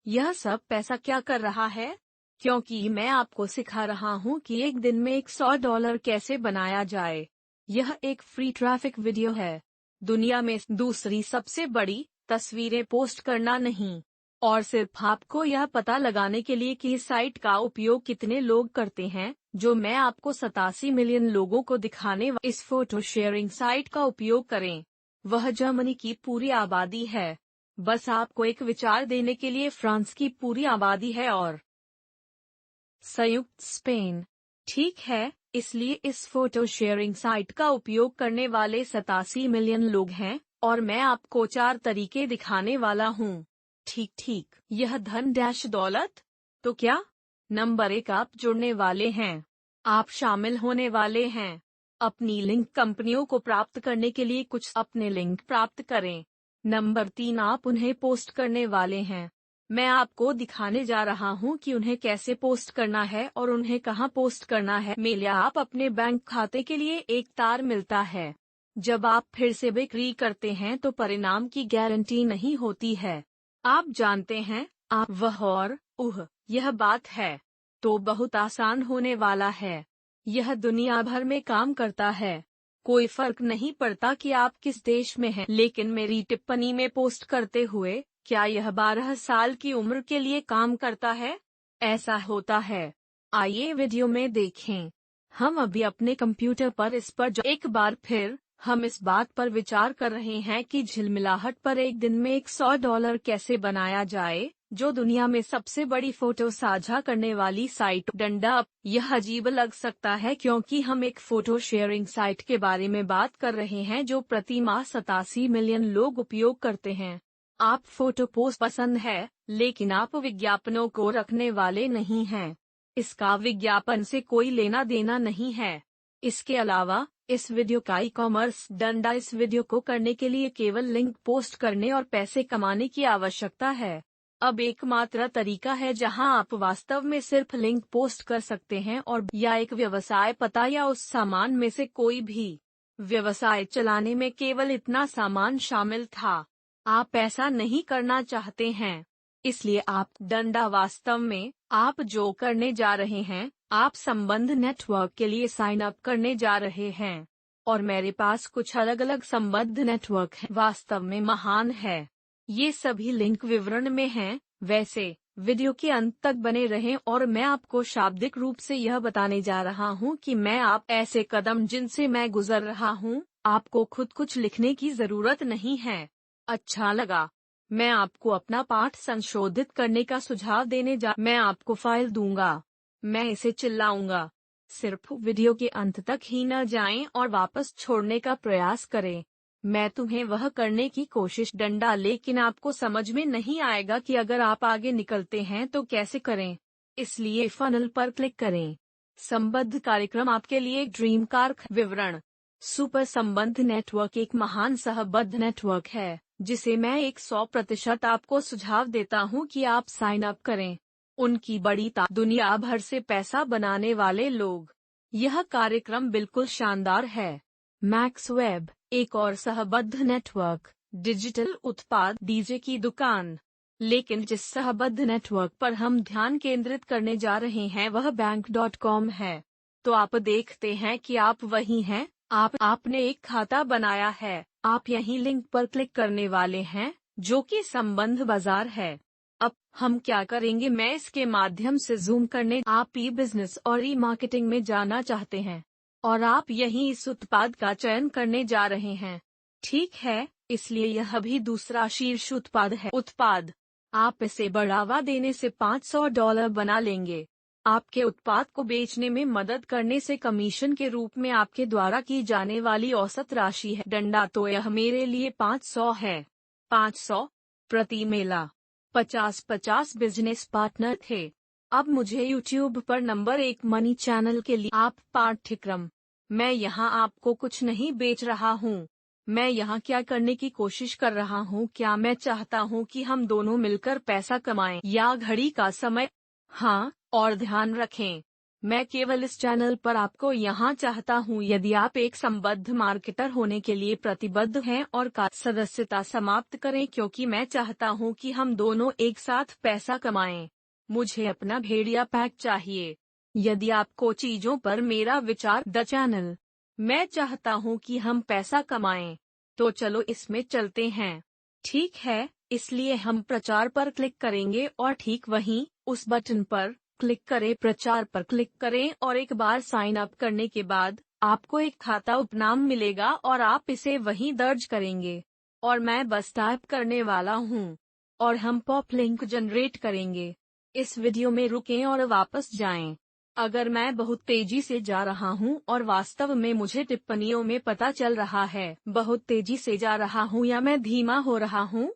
यह सब पैसा क्या कर रहा है? क्योंकि मैं आपको सिखा रहा हूँ कि एक दिन में $100 कैसे बनाया जाए। यह एक फ्री ट्रैफिक वीडियो है। दुनिया में दूसरी सबसे बड़ी तस्वीरें पोस्ट करना नहीं, और सिर्फ आपको यह पता लगाने के लिए कि इस साइट का उपयोग कितने लोग करते हैं, जो मैं आपको 87 मिलियन लोगों को दिखाने इस फोटो शेयरिंग साइट का उपयोग करें। वह जर्मनी की पूरी आबादी है। बस आपको एक विचार देने के लिए फ्रांस की पूरी आबादी है और संयुक्त स्पेन। ठीक है, इसलिए इस फोटो शेयरिंग साइट का उपयोग करने वाले 87 मिलियन लोग हैं, और मैं आपको 4 तरीके दिखाने वाला हूँ। ठीक, यह धन डैश दौलत। तो क्या? नंबर 1, आप जुड़ने वाले हैं। आप शामिल होने वाले हैं। अपनी लिंक कंपनियों को प्राप्त करने के लिए कुछ अपने लिंक प्राप्त करें। नंबर 3, आप उन्हें पोस्ट करने वाले हैं। मैं आपको दिखाने जा रहा हूँ कि उन्हें कैसे पोस्ट करना है और उन्हें कहाँ पोस्ट करना है। मेल या आप अपने बैंक खाते के लिए एक तार मिलता है। जब आप फिर से बिक्री करते हैं तो परिणाम की गारंटी नहीं होती है। आप जानते हैं, आप वह और यह बात है। तो बहुत आसान होने वाला है। यह दुनिया भर में काम करता है। कोई फर्क नहीं पड़ता कि आप किस देश में हैं, लेकिन मेरी टिप्पणी में पोस्ट करते हुए, क्या यह 12 साल की उम्र के लिए काम करता है? ऐसा होता है। आइए वीडियो में देखें। हम अभी अपने कंप्यूटर पर इस पर एक बार फिर, हम इस बात पर विचार कर रहे हैं कि झिलमिलाहट पर एक दिन में $100 कैसे बनाया जाए, जो दुनिया में सबसे बड़ी फोटो साझा करने वाली साइट। डंडा, यह अजीब लग सकता है क्योंकि हम एक फोटो शेयरिंग साइट के बारे में बात कर रहे हैं जो प्रति माह 87 मिलियन लोग उपयोग करते हैं। आप फोटो पोस्ट पसंद है, लेकिन आप विज्ञापनों को रखने वाले नहीं हैं। इसका विज्ञापन से कोई लेना देना नहीं है। इसके अलावा, इस वीडियो का ई-कॉमर्स डंडा इस वीडियो को करने के लिए केवल लिंक पोस्ट करने और पैसे कमाने की आवश्यकता है। अब एकमात्र तरीका है जहां आप वास्तव में सिर्फ लिंक पोस्ट कर सकते हैं और या एक व्यवसाय पता या उस सामान में से कोई भी। व्यवसाय चलाने में केवल इतना सामान शामिल था। आप ऐसा नहीं करना चाहते हैं। इसलिए आप डंडा वास्तव में, आप जो करने जा रहे हैं, आप संबंध नेटवर्क के लिए साइन अप करने जा रहे हैं। और मेरे पास कुछ अलग अलग संबंध नेटवर्क हैं, वास्तव में महान है। ये सभी लिंक विवरण में हैं। वैसे, वीडियो के अंत तक बने रहें और मैं आपको शाब्दिक रूप से यह बताने जा रहा हूँ कि मैं आप ऐसे कदम जिनसे मैं गुजर रहा हूँ, आपको खुद कुछ लिखने की जरूरत नहीं है। अच्छा लगा? मैं आपको अपना पाठ संशोधित करने का सुझाव मैं आपको फाइल दूंगा। मैं इसे चिल्लाऊंगा। सिर्फ वीडियो के अंत तक ही न जाएं और वापस छोड़ने का प्रयास करें। मैं तुम्हें वह करने की कोशिश डंडा, लेकिन आपको समझ में नहीं आएगा कि अगर आप आगे निकलते हैं तो कैसे करें। इसलिए फनल पर क्लिक करें। संबद्ध कार्यक्रम आपके लिए ड्रीम कार विवरण। सुपर संबंध नेटवर्क एक महान सहबद्ध नेटवर्क है, जिसे मैं 100% आपको सुझाव देता हूं कि आप साइन अप करें। उनकी बड़ी दुनिया भर से पैसा बनाने वाले लोग। यह कार्यक्रम बिल्कुल शानदार है। मैक्स वेब, एक और सहबद्ध नेटवर्क, डिजिटल उत्पाद डीजे की दुकान। लेकिन जिस सहबद्ध नेटवर्क पर हम ध्यान केंद्रित करने जा रहे हैं वह बैंक.com है। तो आप देखते हैं कि आप वही हैं। आपने एक खाता बनाया है। आप यहीं लिंक पर क्लिक करने वाले हैं, जो कि संबंध बाजार है। अब हम क्या करेंगे, मैं इसके माध्यम से जूम करने। आप ई बिजनेस और ई मार्केटिंग में जाना चाहते हैं, और आप यहीं इस उत्पाद का चयन करने जा रहे हैं। ठीक है, इसलिए यह भी दूसरा शीर्ष उत्पाद है। उत्पाद, आप इसे बढ़ावा देने से $500 बना लेंगे। आपके उत्पाद को बेचने में मदद करने से कमीशन के रूप में आपके द्वारा की जाने वाली औसत राशि है। डंडा, तो यह मेरे लिए 500 है। 500 प्रति मेला। 50 बिजनेस पार्टनर थे। अब मुझे YouTube पर नंबर 1 मनी चैनल के लिए आप पाठ्यक्रम। मैं यहाँ आपको कुछ नहीं बेच रहा हूँ। मैं यहाँ क्या करने की कोशिश कर रहा हूँ, क्या मैं चाहता हूँ कि हम दोनों मिलकर पैसा कमाएं या घड़ी का समय? हाँ, और ध्यान रखें, मैं केवल इस चैनल पर आपको यहाँ चाहता हूँ यदि आप एक संबद्ध मार्केटर होने के लिए प्रतिबद्ध हैं और का सदस्यता समाप्त करें क्योंकि मैं चाहता हूँ कि हम दोनों एक साथ पैसा कमाएं। मुझे अपना भेड़िया पैक चाहिए। यदि आपको चीजों पर मेरा विचार द चैनल, मैं चाहता हूँ कि हम पैसा कमाएं। तो चलो इसमें चलते हैं। ठीक है, इसलिए हम प्रचार पर क्लिक करेंगे और ठीक वहीं उस बटन पर क्लिक करें, प्रचार पर क्लिक करें और एक बार साइन अप करने के बाद आपको एक खाता उपनाम मिलेगा और आप इसे वहीं दर्ज करेंगे। और मैं बस टाइप करने वाला हूँ और हम पॉप लिंक जनरेट करेंगे। इस वीडियो में रुकें और वापस जाएं। अगर मैं बहुत तेजी से जा रहा हूं और वास्तव में मुझे टिप्पणियों में पता चल रहा है बहुत तेजी से जा रहा हूं या मैं धीमा हो रहा हूं,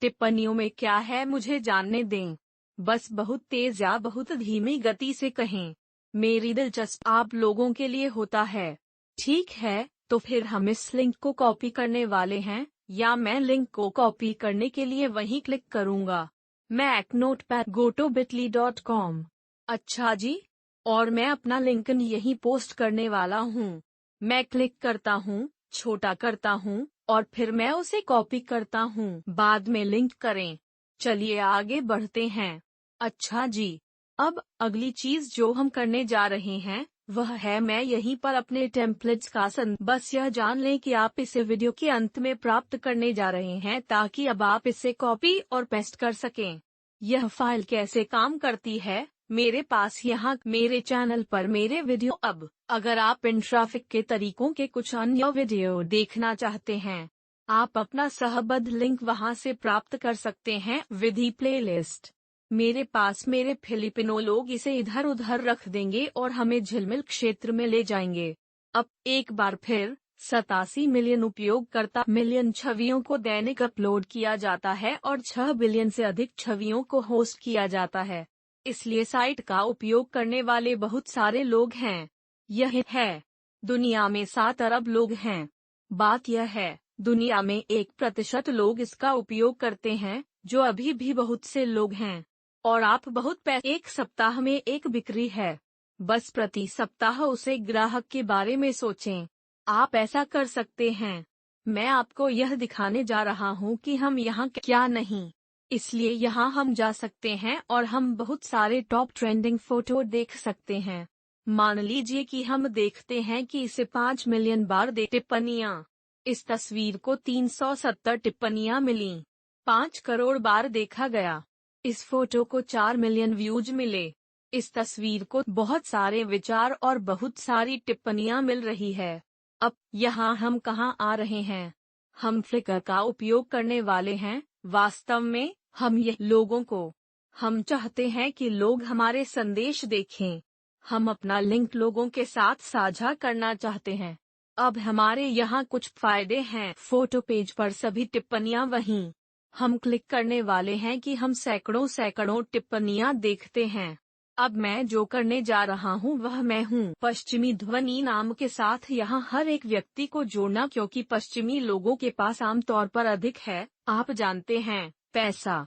टिप्पणियों में क्या है मुझे जानने दें। बस बहुत तेज या बहुत धीमी गति से कहें। मेरी दिलचस्पी आप लोगों के लिए होता है। ठीक है, तो फिर हम इस लिंक को कॉपी करने वाले हैं या मैं लिंक को कॉपी करने के लिए वहीं क्लिक करूंगा। मैं एक नोटपैड gotobitly.com। अच्छा जी, और मैं अपना लिंकन यहीं पोस्ट करने वाला हूँ। मैं क्लिक करता हूँ, छोटा करता हूँ और फिर मैं उसे कॉपी करता हूँ। बाद में लिंक करें। चलिए आगे बढ़ते हैं। अच्छा जी, अब अगली चीज जो हम करने जा रहे हैं वह है मैं यहीं पर अपने टेम्पलेट्स का बस यह जान लें कि आप इसे वीडियो के अंत में प्राप्त करने जा रहे हैं ताकि अब आप इसे कॉपी और पेस्ट कर सकें। यह फाइल कैसे काम करती है, मेरे पास यहाँ मेरे चैनल पर मेरे वीडियो। अब अगर आप इन ट्रैफिक के तरीकों के कुछ अन्य वीडियो देखना चाहते हैं, आप अपना सहबद्ध लिंक वहां से प्राप्त कर सकते हैं। विधि प्लेलिस्ट। मेरे पास मेरे फिलिपिनो लोग इसे इधर उधर रख देंगे और हमें झिलमिल क्षेत्र में ले जाएंगे। अब एक बार फिर 87 मिलियन उपयोगकर्ता मिलियन छवियों को दैनिक अपलोड किया जाता है और 6 बिलियन से अधिक छवियों को होस्ट किया जाता है। इसलिए साइट का उपयोग करने वाले बहुत सारे लोग हैं। यह है, दुनिया में 7 अरब लोग हैं। बात यह है, दुनिया में 1% लोग इसका उपयोग करते हैं, जो अभी भी बहुत से लोग हैं। और आप बहुत पैसे एक सप्ताह में एक बिक्री है। बस प्रति सप्ताह उसे ग्राहक के बारे में सोचें। आप ऐसा कर सकते हैं। मैं आपको यह दिखाने जा रहा हूँ कि हम यहाँ क्या नहीं। इसलिए यहाँ हम जा सकते हैं और हम बहुत सारे टॉप ट्रेंडिंग फोटो देख सकते हैं। मान लीजिए कि हम देखते हैं कि इसे 5 मिलियन बार टिप्पणियाँ। इस तस्वीर को 370 टिप्पणियाँ मिली। 5 करोड़ बार देखा गया। इस फोटो को 4 मिलियन व्यूज मिले। इस तस्वीर को बहुत सारे विचार और बहुत सारी टिप्पणियाँ मिल रही है। अब यहाँ हम कहाँ आ रहे हैं? हम फ्लिकर का उपयोग करने वाले हैं। वास्तव में हम ये लोगों को, हम चाहते हैं कि लोग हमारे संदेश देखें। हम अपना लिंक लोगों के साथ साझा करना चाहते हैं। अब हमारे यहाँ कुछ फायदे हैं। फोटो पेज पर सभी टिप्पणियाँ वहीं। हम क्लिक करने वाले हैं कि हम सैकड़ों टिप्पणियाँ देखते हैं। अब मैं जो करने जा रहा हूँ वह मैं हूँ पश्चिमी ध्वनि नाम के साथ यहाँ हर एक व्यक्ति को जोड़ना क्योंकि पश्चिमी लोगों के पास आमतौर पर अधिक है, आप जानते हैं, पैसा।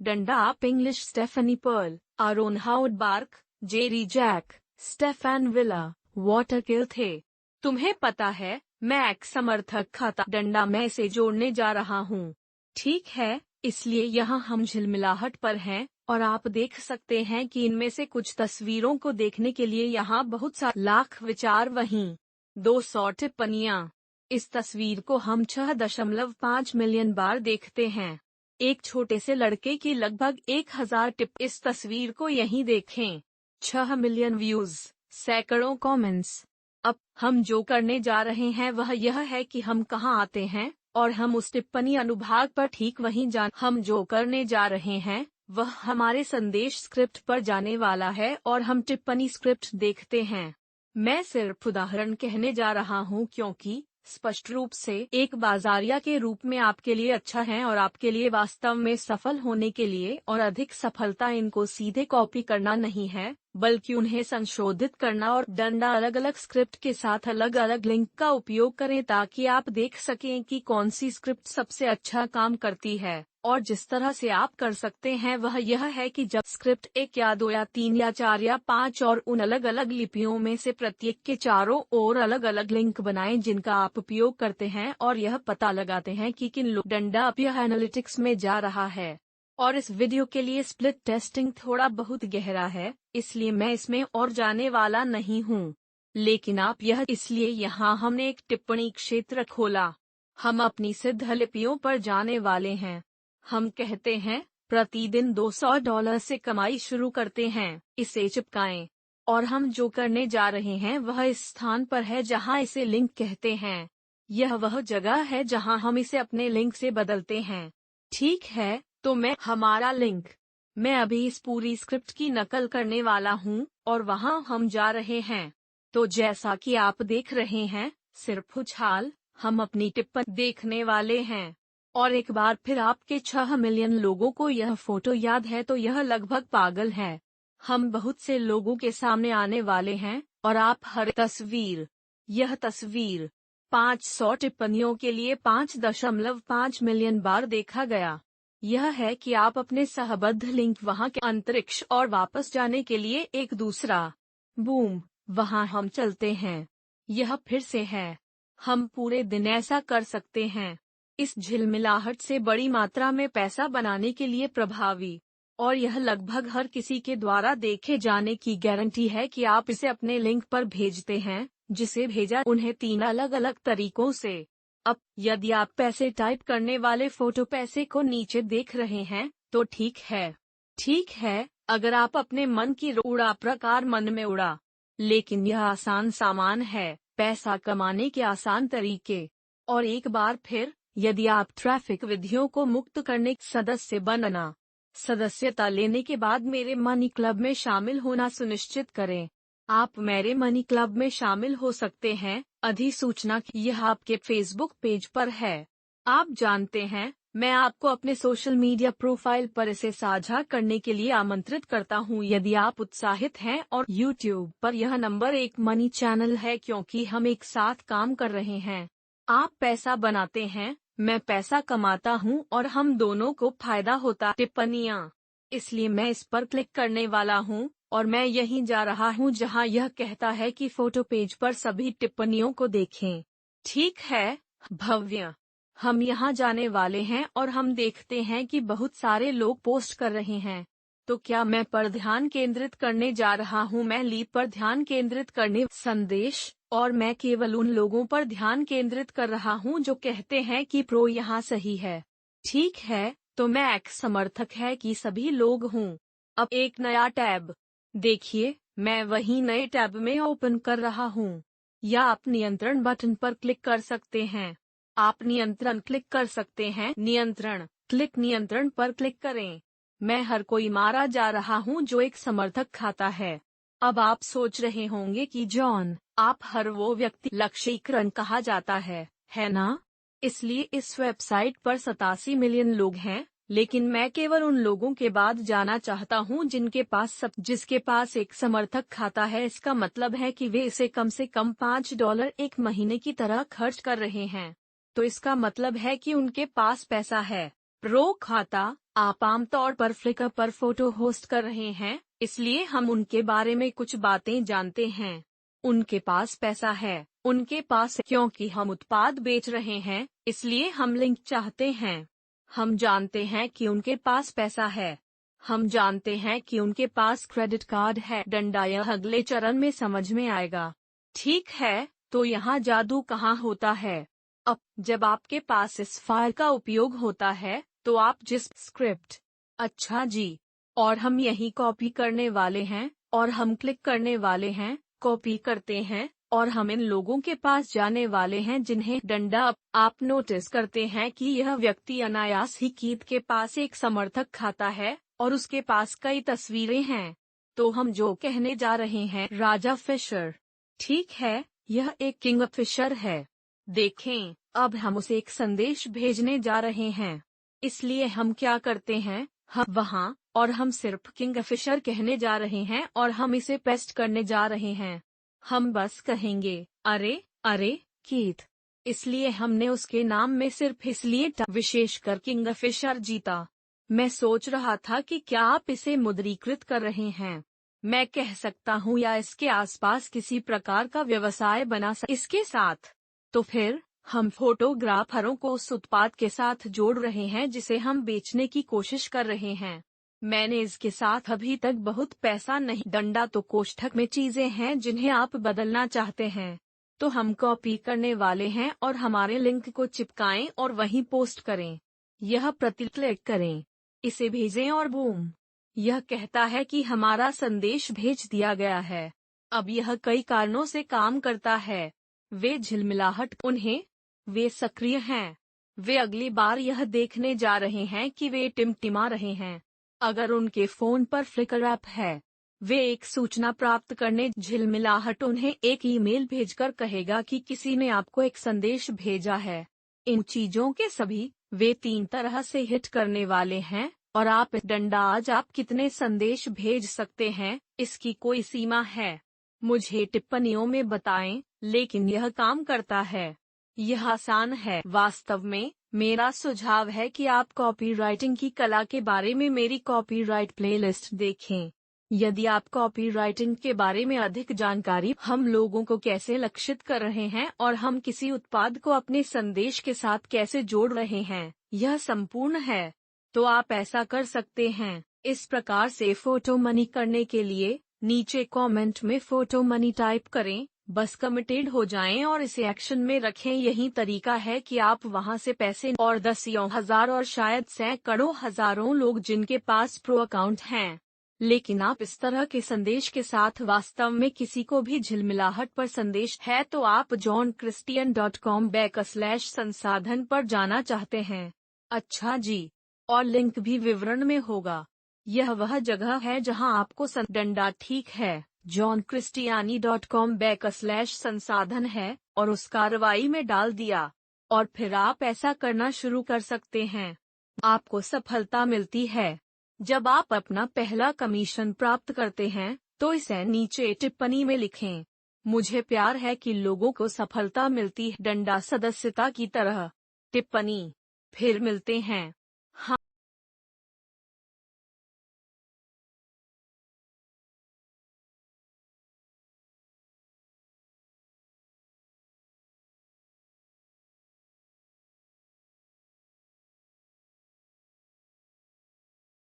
डंडा आप इंग्लिश स्टेफनी पर्ल, आरोन हाउड बार्क, जेरी जैक, स्टेफन विला, वाटरकिल थे। तुम्हें पता है, मैं एक समर्थक खाता डंडा मैं इसे जोड़ने जा रहा हूँ। ठीक है, इसलिए यहाँ हम झिलमिलाहट पर हैं और आप देख सकते हैं कि इनमें से कुछ तस्वीरों को देखने के लिए यहाँ बहुत सा लाख विचार वहीं 200 टिप्पणियाँ। इस तस्वीर को हम 6.5 मिलियन बार देखते हैं। एक छोटे से लड़के की लगभग 1000 टिप। इस तस्वीर को यहीं देखें। 6 मिलियन व्यूज, सैकड़ों कमेंट्स। अब हम जो करने जा रहे हैं वह यह है कि हम कहाँ आते हैं और हम उस टिप्पणी अनुभाग पर ठीक वहीं हम जो करने जा रहे हैं वह हमारे संदेश स्क्रिप्ट पर जाने वाला है और हम टिप्पणी स्क्रिप्ट देखते हैं। मैं सिर्फ उदाहरण कहने जा रहा हूँ क्योंकि स्पष्ट रूप से एक बाजारिया के रूप में आपके लिए अच्छा है और आपके लिए वास्तव में सफल होने के लिए और अधिक सफलता इनको सीधे कॉपी करना नहीं है, बल्कि उन्हें संशोधित करना और डंडा अलग अलग स्क्रिप्ट के साथ अलग अलग लिंक का उपयोग करें ताकि आप देख सकें कि कौन सी स्क्रिप्ट सबसे अच्छा काम करती है। और जिस तरह से आप कर सकते हैं वह यह है कि जब स्क्रिप्ट 1 या 2 या 3 या 4 या 5 और उन अलग अलग लिपियों में से प्रत्येक के चारों ओर अलग अलग लिंक बनाएं जिनका आप उपयोग करते हैं और यह पता लगाते हैं कि किन लोग डंडा अब यह एनालिटिक्स में जा रहा है। और इस वीडियो के लिए स्प्लिट टेस्टिंग थोड़ा बहुत गहरा है, इसलिए मैं इसमें और जाने वाला नहीं हूँ। लेकिन आप यह इसलिए यहाँ हमने एक टिप्पणी क्षेत्र खोला। हम अपनी सिद्ध लिपियों पर जाने वाले हैं। हम कहते हैं प्रतिदिन $200 से कमाई शुरू करते हैं, इसे चिपकाएं। और हम जो करने जा रहे हैं वह इस स्थान पर है जहां इसे लिंक कहते हैं। यह वह जगह है जहां हम इसे अपने लिंक से बदलते हैं। ठीक है, तो हमारा लिंक। मैं अभी इस पूरी स्क्रिप्ट की नकल करने वाला हूँ और वहां हम जा रहे हैं। तो जैसा कि आप देख रहे हैं, सिर्फ उछाल, हम अपनी टिप्पणी देखने वाले हैं। और एक बार फिर आपके 6 मिलियन लोगों को यह फोटो याद है तो यह लगभग पागल है। हम बहुत से लोगों के सामने आने वाले हैं और आप हर तस्वीर, यह तस्वीर 500 टिप्पणियों के लिए 5.5 मिलियन बार देखा गया। यह है कि आप अपने सहबद्ध लिंक वहां के अंतरिक्ष और वापस जाने के लिए एक दूसरा। बूम, वहां हम चलते हैं। यह फिर से है। हम पूरे दिन ऐसा कर सकते हैं। इस झिलमिलाहट से बड़ी मात्रा में पैसा बनाने के लिए प्रभावी। और यह लगभग हर किसी के द्वारा देखे जाने की गारंटी है कि आप इसे अपने लिंक पर भेजते हैं, जिसे भेजा उन्हें 3 अलग अलग तरीकों से। अब यदि आप पैसे टाइप करने वाले फोटो पैसे को नीचे देख रहे हैं, तो ठीक है। ठीक है, अगर आप अपने मन की उड़ा प्रकार मन में उड़ा। लेकिन यह आसान सामान है, पैसा कमाने के आसान तरीके। और एक बार फिर, यदि आप ट्रैफिक विधियों को मुक्त करने सदस्य बनना, सदस्यता लेने के बाद मेरे मनी क्लब में शामिल होना सुनिश्चित करें। आप मेरे मनी क्लब में शामिल हो सकते हैं। अधिसूचना यह आपके फेसबुक पेज पर है। आप जानते हैं, मैं आपको अपने सोशल मीडिया प्रोफाइल पर इसे साझा करने के लिए आमंत्रित करता हूं यदि आप उत्साहित हैं। और यूट्यूब पर यह नंबर 1 मनी चैनल है क्योंकि हम एक साथ काम कर रहे हैं। आप पैसा बनाते हैं, मैं पैसा कमाता हूं और हम दोनों को फायदा होता। टिप्पणियां। इसलिए मैं इस पर क्लिक करने वाला हूं और मैं यहीं जा रहा हूं जहां यह कहता है कि फोटो पेज पर सभी टिप्पणियों को देखें। ठीक है, भव्य। हम यहां जाने वाले हैं और हम देखते हैं कि बहुत सारे लोग पोस्ट कर रहे हैं। तो क्या मैं पर ध्यान केंद्रित करने जा रहा हूं? मैं लीप पर ध्यान केंद्रित करने संदेश, और मैं केवल उन लोगों पर ध्यान केंद्रित कर रहा हूं जो कहते हैं कि प्रो यहाँ सही है। ठीक है, तो मैं एक्स समर्थक है कि सभी लोग हूँ। अब एक नया टैब। देखिए, मैं वही नए टैब में ओपन कर रहा हूँ। या आप नियंत्रण बटन पर क्लिक कर सकते हैं। आप नियंत्रण क्लिक कर सकते हैं। नियंत्रण पर क्लिक करें। मैं हर कोई मारा जा रहा हूँ जो एक समर्थक खाता है। अब आप सोच रहे होंगे कि जॉन, आप हर वो व्यक्ति लक्ष्यीकरण कहा जाता है ना? इसलिए इस वेबसाइट पर 87 मिलियन लोग हैं, लेकिन मैं केवल उन लोगों के बाद जाना चाहता हूं जिसके पास एक समर्थक खाता है। इसका मतलब है कि वे इसे कम से कम $5 एक महीने की तरह खर्च कर रहे हैं। तो इसका मतलब है कि उनके पास पैसा है। प्रो खाता। आप आमतौर पर फ्लिकर पर फोटो होस्ट कर रहे हैं, इसलिए हम उनके बारे में कुछ बातें जानते हैं। उनके पास पैसा है। उनके पास, क्योंकि हम उत्पाद बेच रहे हैं, इसलिए हम लिंक चाहते हैं। हम जानते हैं कि उनके पास पैसा है। हम जानते हैं कि उनके पास क्रेडिट कार्ड है। डंडा यह अगले चरण में समझ में आएगा। ठीक है, तो यहाँ जादू कहाँ होता है? अब जब आपके पास इस फाइल का उपयोग होता है, तो आप जिस स्क्रिप्ट। अच्छा जी। और हम यही कॉपी करने वाले हैं और हम क्लिक करने वाले हैं, कॉपी करते हैं और हम इन लोगों के पास जाने वाले हैं जिन्हें डंडा। आप नोटिस करते हैं कि यह व्यक्ति अनायास ही कीथ के पास एक समर्थक खाता है और उसके पास कई तस्वीरें हैं। तो हम जो कहने जा रहे हैं, राजा फिशर। ठीक है, यह एक किंग फिशर है। देखें, अब हम उसे एक संदेश भेजने जा रहे हैं। इसलिए हम क्या करते हैं, हम वहां और हम सिर्फ किंगफिशर कहने जा रहे हैं और हम इसे पेस्ट करने जा रहे हैं। हम बस कहेंगे, अरे अरे कीथ। इसलिए हमने उसके नाम में सिर्फ इसलिए विशेषकर किंगफिशर जीता। मैं सोच रहा था कि क्या आप इसे मुद्रीकृत कर रहे हैं। मैं कह सकता हूँ या इसके आसपास किसी प्रकार का व्यवसाय बना इसके साथ। तो फिर हम फोटोग्राफरों को उस उत्पाद के साथ जोड़ रहे हैं जिसे हम बेचने की कोशिश कर रहे हैं। मैंने इसके साथ अभी तक बहुत पैसा नहीं। डंडा तो कोष्ठक में चीजें हैं जिन्हें आप बदलना चाहते हैं। तो हम कॉपी करने वाले हैं और हमारे लिंक को चिपकाएं और वहीं पोस्ट करें। यह प्रति क्लिक करें, इसे भेजें और बूम, यह कहता है कि हमारा संदेश भेज दिया गया है। अब यह कई कारणों से काम करता है। वे झिलमिलाहट उन्हें, वे सक्रिय हैं। वे अगली बार यह देखने जा रहे हैं कि वे टिमटिमा रहे हैं। अगर उनके फोन पर फ्लिकर ऐप है, वे एक सूचना प्राप्त करने झिलमिलाहट उन्हें एक ईमेल भेजकर कहेगा कि किसी ने आपको एक संदेश भेजा है। इन चीजों के सभी वे 3 तरह से हिट करने वाले हैं और आप डंडा आज आप कितने संदेश भेज सकते हैं, इसकी कोई सीमा है? मुझे टिप्पणियों में बताएं, लेकिन यह काम करता है। यह आसान है। वास्तव में मेरा सुझाव है कि आप कॉपीराइटिंग की कला के बारे में मेरी कॉपीराइट प्लेलिस्ट देखें। यदि आप कॉपीराइटिंग के बारे में अधिक जानकारी, हम लोगों को कैसे लक्षित कर रहे हैं और हम किसी उत्पाद को अपने संदेश के साथ कैसे जोड़ रहे हैं, यह संपूर्ण है, तो आप ऐसा कर सकते हैं। इस प्रकार से फोटो मनी करने के लिए नीचे कमेंट में फोटो मनी टाइप करें, बस कमिटेड हो जाएं और इसे एक्शन में रखें। यही तरीका है कि आप वहां से पैसे और 10,000 और शायद सैकड़ों हजारों लोग जिनके पास प्रो अकाउंट हैं। लेकिन आप इस तरह के संदेश के साथ वास्तव में किसी को भी झिलमिलाहट पर संदेश है तो आप johnchristian.com/संसाधन पर जाना चाहते हैं। अच्छा जी, और लिंक भी विवरण में होगा। यह वह जगह है जहां आपको डंडा ठीक है, johnchristiani.com/संसाधन है और उस कार्रवाई में डाल दिया, और फिर आप ऐसा करना शुरू कर सकते हैं। आपको सफलता मिलती है। जब आप अपना पहला कमीशन प्राप्त करते हैं तो इसे नीचे टिप्पणी में लिखें। मुझे प्यार है कि लोगों को सफलता मिलती है डंडा सदस्यता की तरह। टिप्पणी। फिर मिलते हैं।